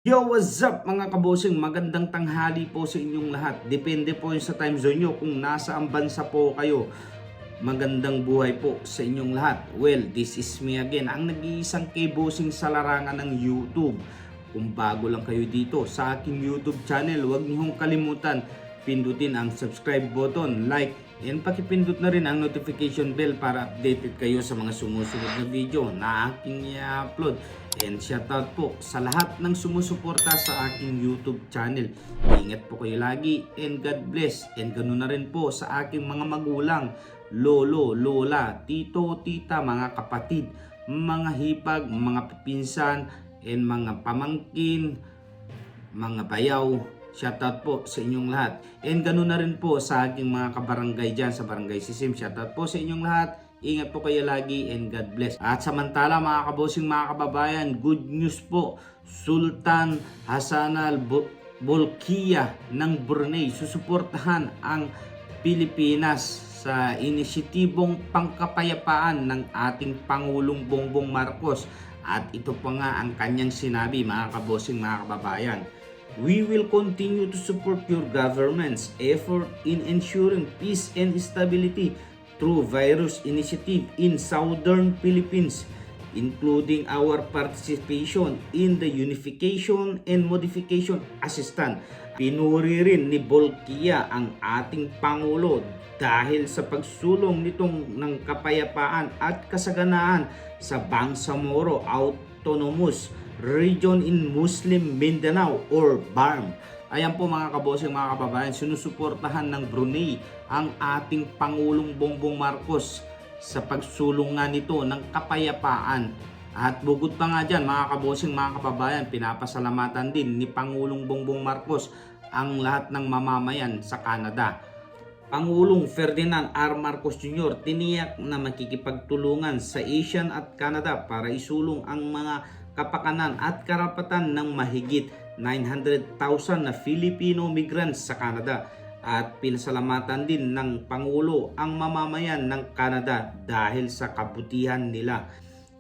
Yo, what's up mga kabosing? Magandang tanghali po sa inyong lahat. Depende po yun sa time zone nyo kung nasaan bansa po kayo. Magandang buhay po sa inyong lahat. Well, this is me again, ang nag-iisang kabosing sa larangan ng YouTube. Kung bago lang kayo dito sa aking YouTube channel, huwag niyong kalimutan pindutin ang subscribe button, like, and pakipindot na rin ang notification bell para updated kayo sa mga sumusunod na video na aking i-upload. And shoutout po sa lahat ng sumusuporta sa aking YouTube channel. Ingat po kayo lagi and God bless. And ganoon na rin po sa aking mga magulang, lolo, lola, tito, tita, mga kapatid, mga hipag, mga pipinsan, and mga pamangkin, mga bayaw. Shoutout po sa inyong lahat. And ganoon na rin po sa aking mga kabarangay dyan sa Barangay Sisim. Shoutout po sa inyong lahat. Ingat po kayo lagi and God bless. At samantala mga kabosing, mga kababayan, good news po. Sultan Bolkiah ng Brunei Susuportahan ang Pilipinas sa inisyatibong pangkapayapaan ng ating Pangulong Bongbong Marcos. At ito pa nga ang kanyang sinabi mga kabosing, mga kababayan. We will continue to support your government's effort in ensuring peace and stability through various initiatives in Southern Philippines, including our participation in the Unification and Modification Assistance. Pinuri rin ni Bolkiah ang ating Pangulo dahil sa pagsulong nitong ng kapayapaan at kasaganaan sa Bangsamoro Autonomous Region in Muslim Mindanao or BARM. Ayan po mga kabosing, mga kababayan, sinusuportahan ng Brunei ang ating Pangulong Bongbong Marcos sa pagsulong nga nito ng kapayapaan. At bukod pa nga dyan mga kabosing, mga kababayan, pinapasalamatan din ni Pangulong Bongbong Marcos ang lahat ng mamamayan sa Canada. Pangulong Ferdinand R. Marcos Jr. tiniyak na makikipagtulungan sa ASEAN at Canada para isulong ang mga kapakanan at karapatan ng mahigit 900,000 na Filipino migrants sa Canada. At pinasalamatan din ng Pangulo ang mamamayan ng Canada dahil sa kabutihan nila.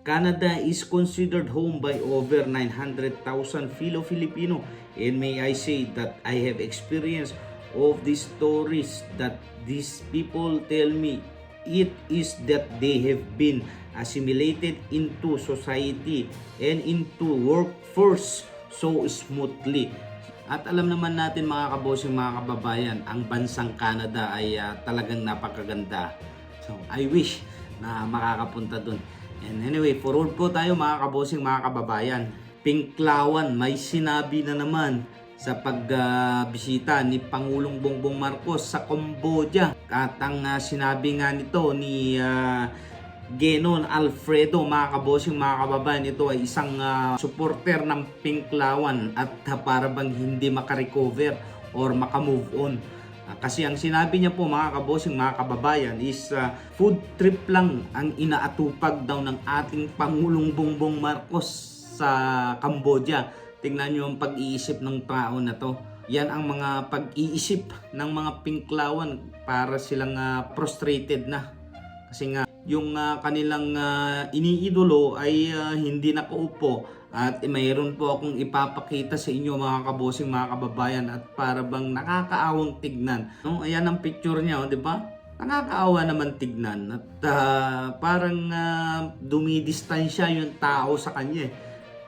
Canada is considered home by over 900,000 Filipino, and may I say that I have experience of these stories that these people tell me. It is that they have been assimilated into society and into workforce so smoothly. At alam naman natin mga kabosing, mga kababayan, ang bansang Canada ay talagang napakaganda. So I wish na makakapunta dun. And anyway, forward po tayo mga kabosing, mga kababayan. Pinklawan, may sinabi na naman sa pagbisita ni Pangulong Bongbong Marcos sa Cambodia. At ang sinabi nga nito ni Genon Alfredo, mga kabosing, mga kababayan, ito ay isang supporter ng Pinklawan at para bang hindi makarecover or makamove on. Kasi ang sinabi niya po mga kabosing, mga kababayan is food trip lang ang inaatupag daw ng ating Pangulong Bongbong Marcos sa Cambodia. Tingnan nyo ang pag-iisip ng tao na to. Yan ang mga pag-iisip ng mga Pinklawan para silang frustrated na. Kasi nga yung kanilang iniidolo ay hindi nakaupo. At mayroon po akong ipapakita sa inyo mga kabosing, mga kababayan, at para bang nakakaawang tignan. No? Ayan ang picture niya, di ba? Nakakaawa naman tignan. At parang dumidistansya yung tao sa kanya.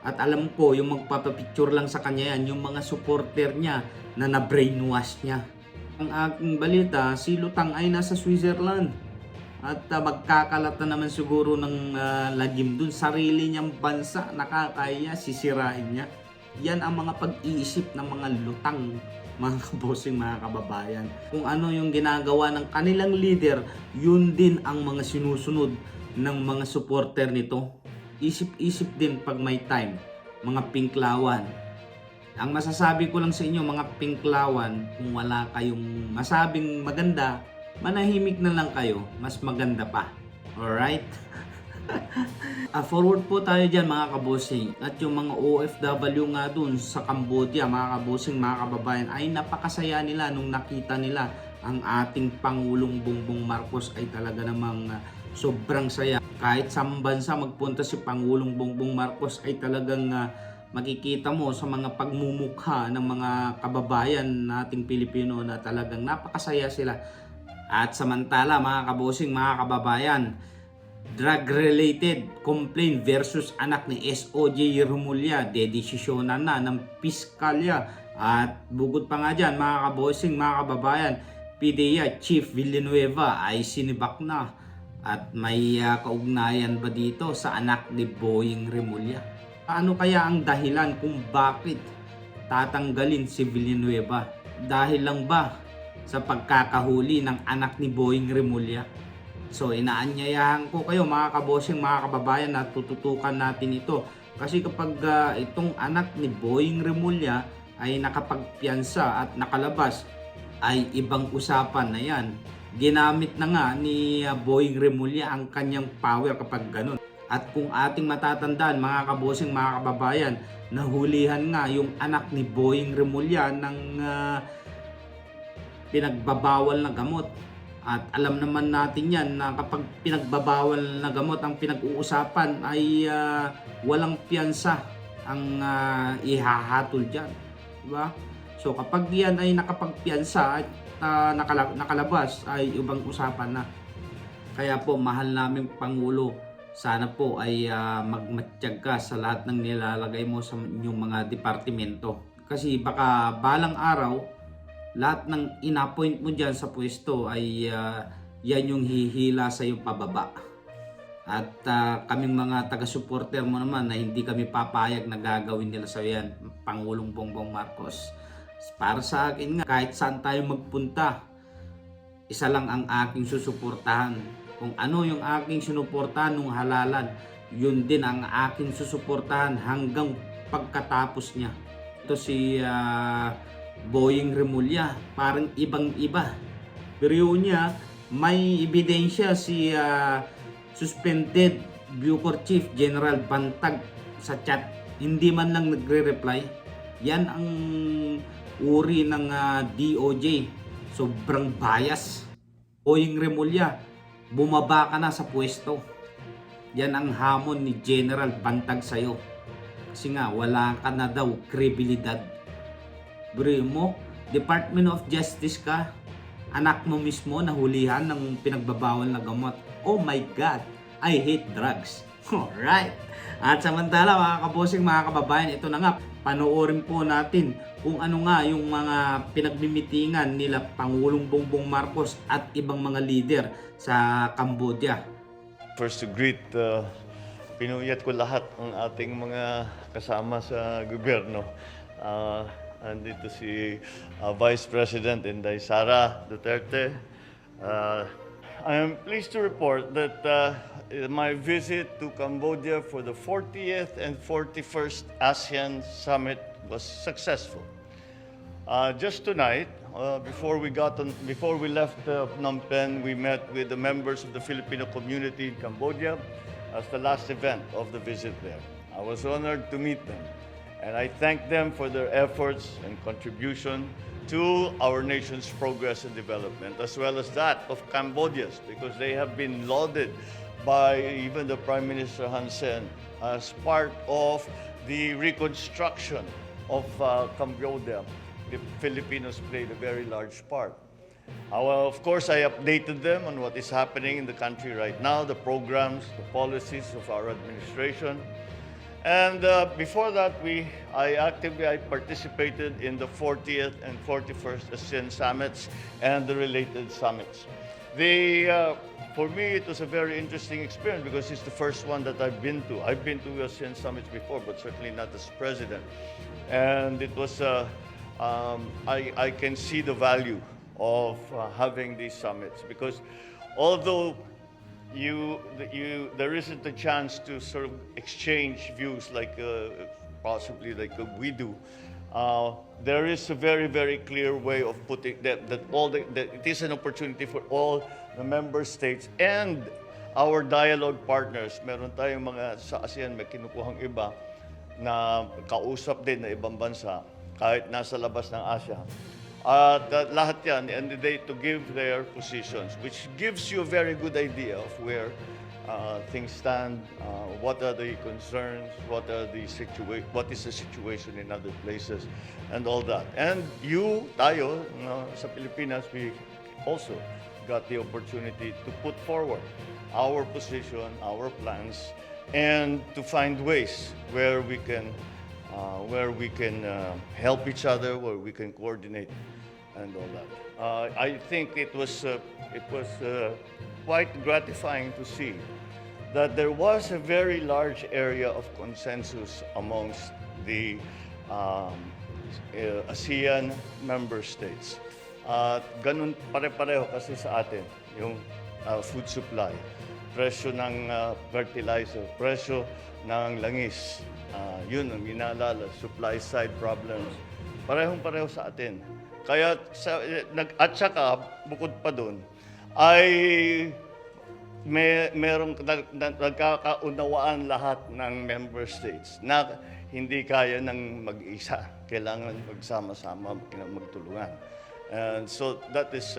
At alam ko, yung magpapapicture lang sa kanya yan, yung mga supporter niya na na-brainwash niya. Ang aking balita, si Lutang ay nasa Switzerland. At magkakalat na naman siguro ng lagim dun. Sarili niyang bansa, nakakaya, sisirain niya. Yan ang mga pag-iisip ng mga lutang, mga kabosing, mga kababayan. Kung ano yung ginagawa ng kanilang leader, yun din ang mga sinusunod ng mga supporter nito. Isip-isip din pag may time, mga Pinklawan. Ang masasabi ko lang sa inyo mga Pinklawan, kung wala kayong masabing maganda, manahimik na lang kayo, mas maganda pa. Alright? Forward po tayo dyan mga kabosing. At yung mga OFW nga dun sa Cambodia, mga kabosing, mga kababayan, ay napakasaya nila nung nakita nila ang ating Pangulong Bongbong Marcos ay talaga namang sobrang saya. Kahit sa bansa magpunta si Pangulong Bongbong Marcos ay talagang makikita mo sa mga pagmumukha ng mga kababayan nating Pilipino na talagang napakasaya sila. At samantala mga kabosing, mga kababayan, drug-related complaint versus anak ni SOJ Remulla, dedesisyonan na ng piskalya. At bukod pa nga dyan mga kabosing, mga kababayan, PDEA Chief Villanueva ay sinibak na. At may kaugnayan ba dito sa anak ni Boying Remulla? Ano kaya ang dahilan kung bakit tatanggalin si Villanueva? Dahil lang ba sa pagkakahuli ng anak ni Boying Remulla? So inaanyayahan ko kayo mga kabosing, mga kababayan, na tututukan natin ito. Kasi kapag itong anak ni Boying Remulla ay nakapagpiyansa at nakalabas, ay ibang usapan na yan. Ginamit na nga ni Boying Remulla ang kanyang power kapag ganun. At kung ating matatandaan mga kabosing, mga kababayan, nahulihan nga yung anak ni Boying Remulla ng pinagbabawal na gamot. At alam naman natin yan na kapag pinagbabawal na gamot ang pinag-uusapan ay walang piyansa ang ihahatol dyan. Diba? So kapag yan ay nakapagpiyansa at nakalabas ay ibang usapan na. Kaya po mahal naming Pangulo, sana po ay magmatiyag ka sa lahat ng nilalagay mo sa inyong mga departamento. Kasi baka balang araw, lahat ng inappoint mo dyan sa pwesto ay yan yung hihila sa iyong pababa. At kaming mga taga-supporter mo naman na hindi kami papayag na gagawin nila sa yan, Pangulong Bongbong Marcos. Para sa akin nga, kahit saan tayo magpunta, isa lang ang aking susuportahan. Kung ano yung aking sinuportahan nung halalan, yun din ang aking susuportahan hanggang pagkatapos niya. Ito si Boying Remulla, parang ibang-iba. Pero yun niya, may ebidensya si suspended Bucor Chief General Bantag sa chat. Hindi man lang nagre-reply. Yan ang uri ng DOJ. Sobrang bias. Boying Remulla, bumaba ka na sa pwesto. Yan ang hamon ni General Bantag sa'yo. Kasi nga, wala ka na daw kredibilidad. Bro mo, Department of Justice ka, anak mo mismo nahulihan ng pinagbabawal na gamot. Oh my God, I hate drugs. Alright. At samantala mga kabosing, mga kababayan, ito na nga, panoorin po natin kung ano nga yung mga pinagmimitingan nila Pangulong Bongbong Marcos at ibang mga leader sa Cambodia. First to greet, pinuyat ko lahat ng ating mga kasama sa gobyerno. Andito si Vice President Inday Sara Duterte. I am pleased to report that my visit to Cambodia for the 40th and 41st ASEAN Summit was successful. Just tonight, before we left Phnom Penh, we met with the members of the Filipino community in Cambodia as the last event of the visit there. I was honored to meet them, and I thank them for their efforts and contribution to our nation's progress and development, as well as that of Cambodia's, because they have been lauded by even the Prime Minister Hun Sen as part of the reconstruction of Cambodia. The Filipinos played a very large part. Of course, I updated them on what is happening in the country right now, the programs, the policies of our administration. And before that, I participated in the 40th and 41st ASEAN Summits and the related summits. For me, it was a very interesting experience because it's the first one that I've been to. I've been to ASEAN Summits before, but certainly not as president. And it was, I can see the value of having these summits because although there isn't a chance to sort of exchange views like possibly like we do. There is a very, very clear way of putting that it is an opportunity for all the member states and our dialogue partners. Meron tayong mga sa ASEAN, may kinukuhang iba na kausap din na ibang bansa kahit nasa labas ng Asia. At lahat yan, and they to give their positions, which gives you a very good idea of where things stand, what are the concerns, what is the situation in other places, and all that. And tayo, sa Pilipinas, we also got the opportunity to put forward our position, our plans, and to find ways where we can help each other, where we can coordinate, and all that. I think it was quite gratifying to see that there was a very large area of consensus amongst the ASEAN member states. Ganun pare-pareho kasi sa atin yung food supply, presyo ng fertilizer, presyo ng langis. Yun ang inaalala, supply side problems. Parehong-pareho sa atin. Kaya at saka bukod pa doon ay merong nagkakaunawaan lahat ng member states na hindi kaya ng mag-isa. Kailangan magsama-sama, magtulungan. And so that is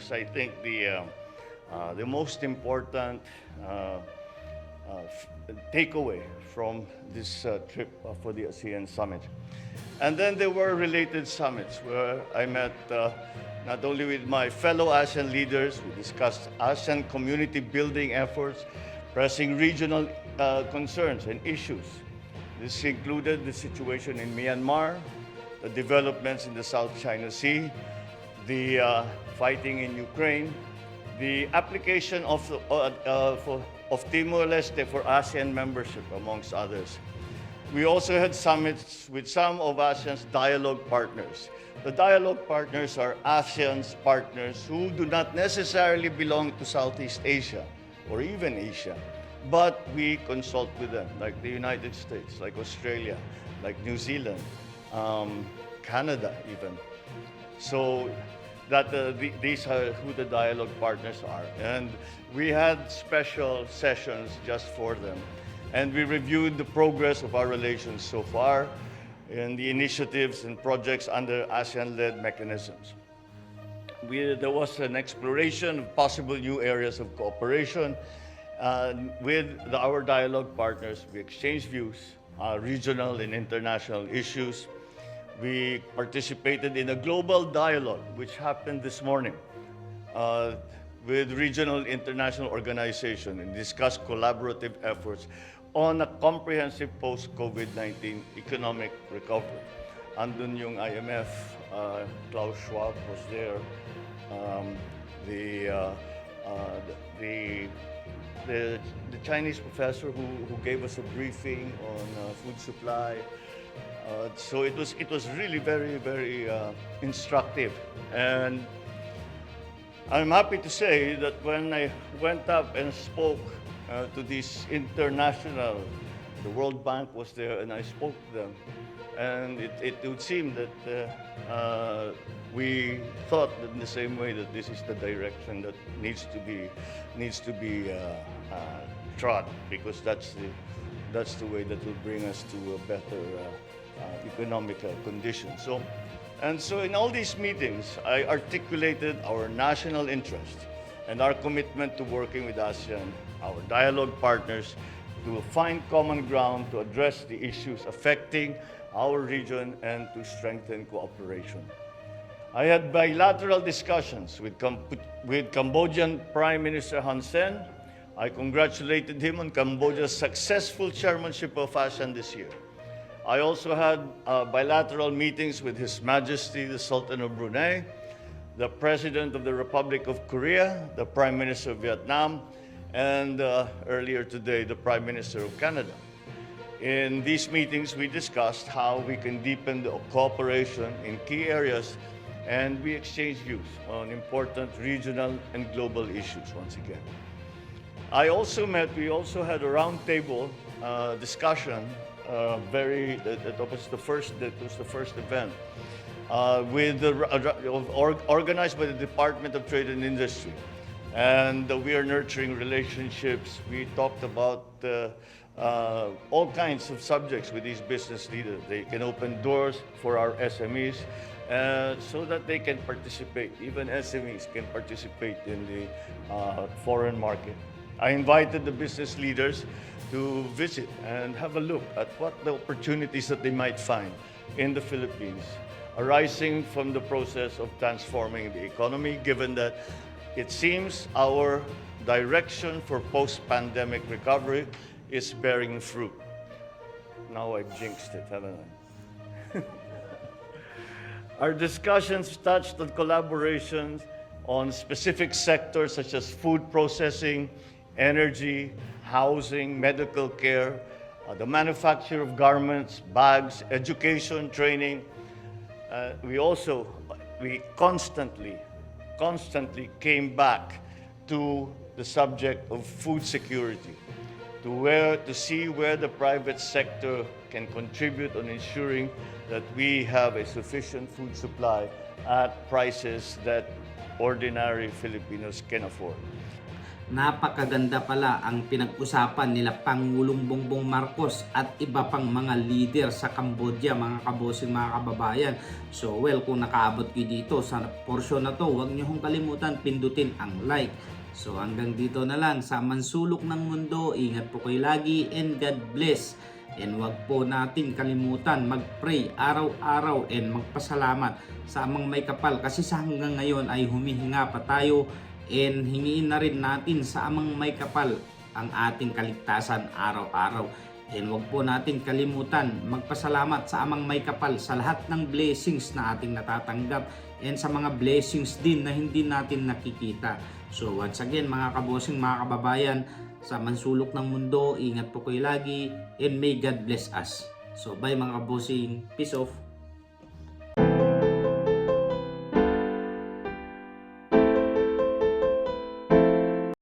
I think the most important takeaway from this trip for the ASEAN Summit. And then there were related summits where I met not only with my fellow ASEAN leaders, we discussed ASEAN community building efforts, pressing regional concerns and issues. This included the situation in Myanmar, the developments in the South China Sea, the fighting in Ukraine, the application of Timor-Leste for ASEAN membership, amongst others. We also had summits with some of ASEAN's dialogue partners. The dialogue partners are ASEAN's partners who do not necessarily belong to Southeast Asia or even Asia, but we consult with them, like the United States, like Australia, like New Zealand, Canada even. So these are who the dialogue partners are. And we had special sessions just for them. And we reviewed the progress of our relations so far and the initiatives and projects under ASEAN-led mechanisms. There was an exploration of possible new areas of cooperation. With our dialogue partners, we exchanged views, regional and international issues. We participated in a global dialogue, which happened this morning, with regional international organizations and discussed collaborative efforts on a comprehensive post-COVID-19 economic recovery. Andun yung IMF, Klaus Schwab was there, the Chinese professor who gave us a briefing on food supply. So it was really very, very instructive. And I'm happy to say that when I went up and spoke to this international, the World Bank was there, and I spoke to them, and it would seem that we thought in the same way that this is the direction that needs to be trod, because that's the way that will bring us to a better economic condition. So in all these meetings, I articulated our national interest and our commitment to working with ASEAN, our dialogue partners, to find common ground to address the issues affecting our region and to strengthen cooperation. I had bilateral discussions with Cambodian Prime Minister Hun Sen. I congratulated him on Cambodia's successful chairmanship of ASEAN this year. I also had bilateral meetings with His Majesty the Sultan of Brunei, the President of the Republic of Korea, the Prime Minister of Vietnam, and earlier today, the Prime Minister of Canada. In these meetings, we discussed how we can deepen the cooperation in key areas, and we exchanged views on important regional and global issues once again. We also had a roundtable discussion. That was the first event organized by the Department of Trade and Industry, and we are nurturing relationships. We talked about all kinds of subjects with these business leaders. They can open doors for our SMEs so that they can participate. Even SMEs can participate in the foreign market. I invited the business leaders to visit and have a look at what the opportunities that they might find in the Philippines arising from the process of transforming the economy, given that it seems our direction for post-pandemic recovery is bearing fruit. Now I've jinxed it, haven't I? Our discussions touched on collaborations on specific sectors such as food processing, energy, housing, medical care, the manufacture of garments, bags, education, training. We constantly came back to the subject of food security, to see where the private sector can contribute on ensuring that we have a sufficient food supply at prices that ordinary Filipinos can afford. Napakaganda pala ang pinag-usapan nila Pangulong Bongbong Marcos at iba pang mga leader sa Cambodia, mga kabosing, mga kababayan. So kung nakaabot kayo dito sa portion na to, huwag niyo hong kalimutan pindutin ang like. So hanggang dito na lang sa Mansulok ng Mundo. Ingat po kayo lagi and God bless. And wag po natin kalimutan mag-pray araw-araw and magpasalamat sa amang may kapal, kasi sa hanggang ngayon ay humihinga pa tayo, and hingiin na rin natin sa amang may kapal ang ating kaligtasan araw-araw. And wag po natin kalimutan magpasalamat sa amang may kapal sa lahat ng blessings na ating natatanggap and sa mga blessings din na hindi natin nakikita. So once again mga kabosing, mga kababayan, sa Mansulok ng Mundo, ingat po kayo lagi and may God bless us. So bye mga kabosing, peace off.